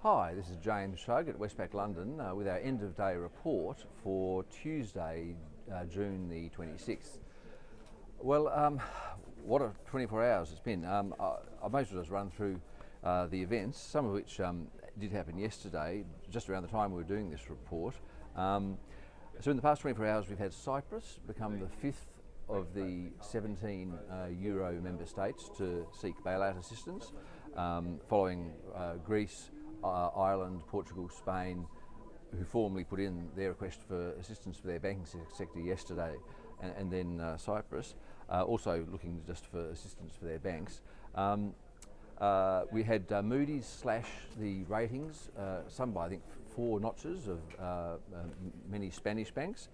Hi, this is James Shug at Westpac London with our end of day report for Tuesday, June the 26th. Well, what a 24 hours it's been. I may as well just run through the events, some of which did happen yesterday, just around the time we were doing this report. So in the past 24 hours we've had Cyprus become the fifth of the 17 Euro member states to seek bailout assistance, following Greece, Ireland, Portugal, Spain, who formally put in their request for assistance for their banking sector yesterday, and then Cyprus, also looking just for assistance for their banks. We had Moody's slash the ratings, some by I think 4 notches of many Spanish banks,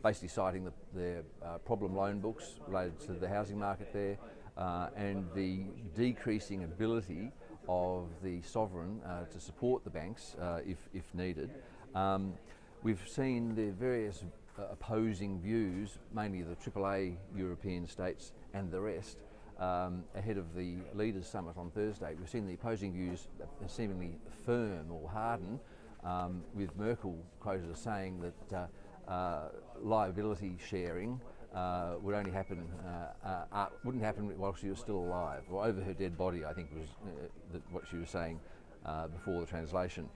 basically citing their problem loan books related to the housing market there, and the decreasing ability of the sovereign to support the banks if needed. We've seen the various opposing views, mainly the AAA European states and the rest, ahead of the Leaders' Summit on Thursday. We've seen the opposing views seemingly firm or harden, with Merkel quoted as saying that liability sharing would only happen, wouldn't happen while she was still alive, or over her dead body, I think was what she was saying before the translation.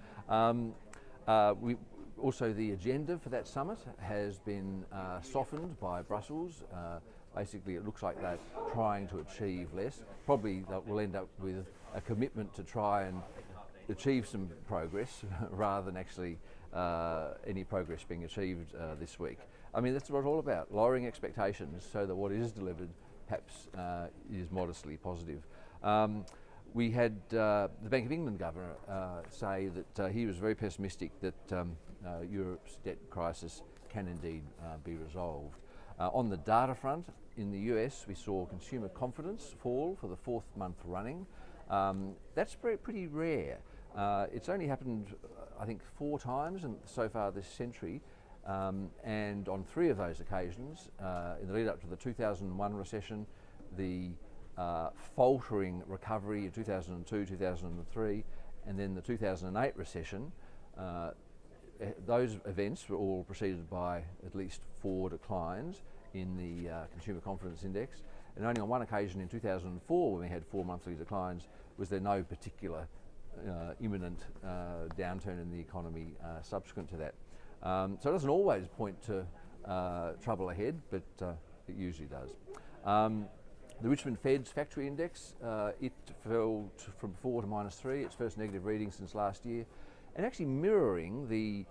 Also, the agenda for that summit has been softened by Brussels. Basically, it looks like they're trying to achieve less. Probably we'll end up with a commitment to try and achieve some progress rather than actually any progress being achieved this week. I mean, that's what it's all about, lowering expectations so that what is delivered perhaps is modestly positive. We had the Bank of England governor say that he was very pessimistic that Europe's debt crisis can indeed be resolved. On the data front, in the US, we saw consumer confidence fall for the 4th month running. That's pretty rare. It's only happened, I think, 4 times so far this century, and on 3 of those occasions, in the lead up to the 2001 recession, the faltering recovery in 2002, 2003, and then the 2008 recession, those events were all preceded by at least 4 declines in the Consumer Confidence Index, and only on one occasion in 2004, when we had 4 monthly declines, was there no particular imminent downturn in the economy subsequent to that. So it doesn't always point to trouble ahead, but it usually does. The Richmond Fed's factory index, it fell from 4 to -3, its first negative reading since last year, and actually mirroring the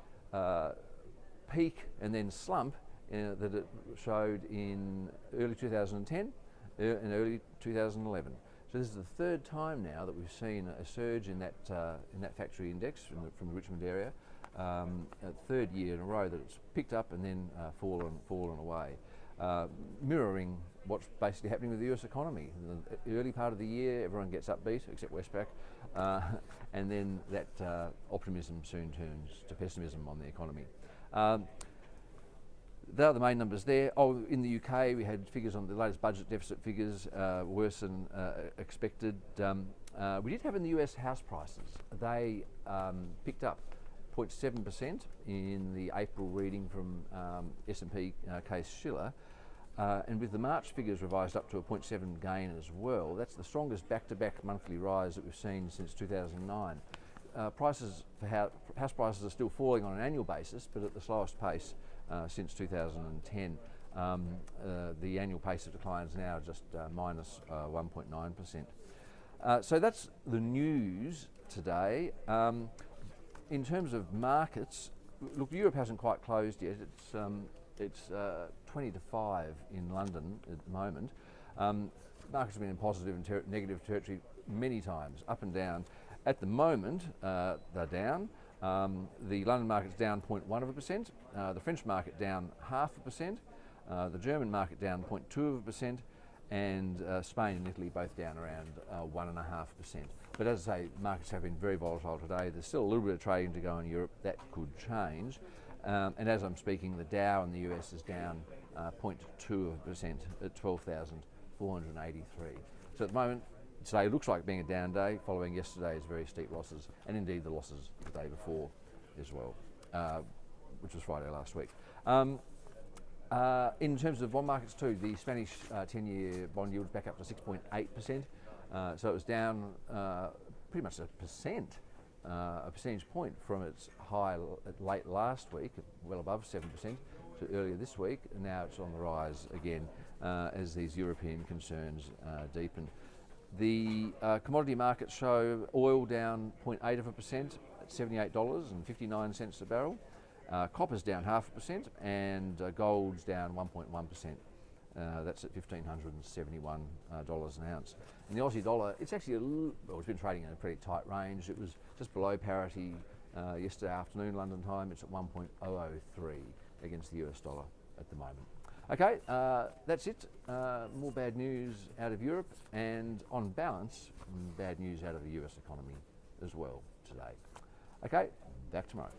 peak and then slump that it showed in early 2010 and early 2011. So this is the 3rd time now that we've seen a surge in that factory index from the Richmond area, 3rd year in a row that it's picked up and then fallen away, mirroring what's basically happening with the US economy. The early part of the year, everyone gets upbeat except Westpac, and then that optimism soon turns to pessimism on the economy. They are the main numbers there. Oh, in the UK, we had figures on the latest budget deficit figures, worse than expected. We did have in the US house prices. They picked up 0.7% in the April reading from S&P Case-Shiller, and with the March figures revised up to a 0.7 gain as well. That's the strongest back-to-back monthly rise that we've seen since 2009. Prices for house prices are still falling on an annual basis, but at the slowest pace since 2010. The annual pace of decline is now just minus 1.9%. So that's the news today. In terms of markets, look, Europe hasn't quite closed yet. It's 20 to 5 in London at the moment. Markets have been in positive and negative territory many times, up and down. At the moment, they're down. The London market's down 0.1%, the French market down 0.5%, the German market down 0.2%, and Spain and Italy both down around 1.5%. But as I say, markets have been very volatile today. There's still a little bit of trading to go in Europe. That could change. And as I'm speaking, the Dow in the US is down 0.2% at 12,483. So at the moment, today looks like being a down day following yesterday's very steep losses, and indeed the losses the day before as well, which was Friday last week. In terms of bond markets too, the Spanish 10-year bond yield is back up to 6.8%, so it was down pretty much a percentage point from its high late last week, well above 7%, to earlier this week. Now it's on the rise again as these European concerns deepen. The commodity markets show oil down 0.8% at $78.59 a barrel. Copper's down 0.5%, and gold's down 1.1%. That's at $1,571 an ounce. And the Aussie dollar, it's actually it's been trading in a pretty tight range. It was just below parity yesterday afternoon, London time. It's at 1.003 against the US dollar at the moment. Okay, that's it. More bad news out of Europe, and on balance, bad news out of the US economy as well today. Okay, back tomorrow.